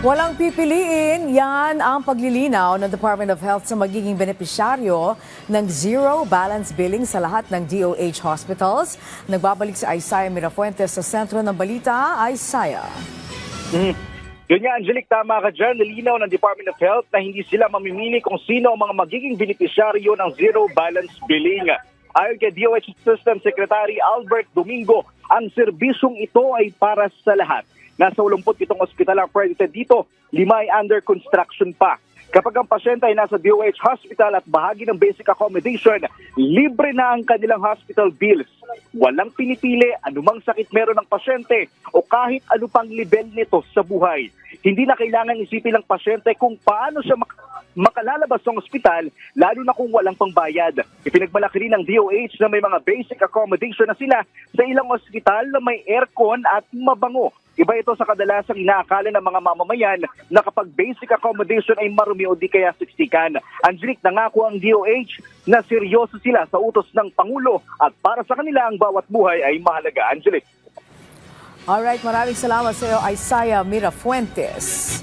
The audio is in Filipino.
Walang pipiliin, yan ang paglilinaw ng Department of Health sa magiging benepisyaryo ng zero balance billing sa lahat ng DOH hospitals. Nagbabalik si Isaiah Mirafuentes sa sentro ng balita. Isaiah. Yun nga, Angelic, tama ka dyan. Nilinaw ng Department of Health na hindi sila mamimili kung sino ang mga magiging benepisyaryo ng zero balance billing. Ayon kay DOH System Secretary Albert Domingo, ang serbisyong ito ay para sa lahat. Nasa 87 ospital ang accredited dito, 5 ay under construction pa. Kapag ang pasyente ay nasa DOH hospital at bahagi ng basic accommodation, libre na ang kanilang hospital bills. Walang pinipili anumang sakit meron ng pasyente o kahit ano pang level nito sa buhay. Hindi na kailangan isipin ng pasyente kung paano siya makalalabas ng ospital, lalo na kung walang pangbayad. Ipinagmalaki rin ng DOH na may mga basic accommodation na sila sa ilang ospital na may aircon at mabango. Iba ito sa kadalasang inaakala ng mga mamamayan na kapag basic accommodation ay marumi o di kaya siksikan. Angelic, nangako ang DOH na seryoso sila sa utos ng Pangulo at para sa kanila ang bawat buhay ay mahalaga. Angelic. Alright, maraming salamat sa iyo, Isaiah Mirafuentes.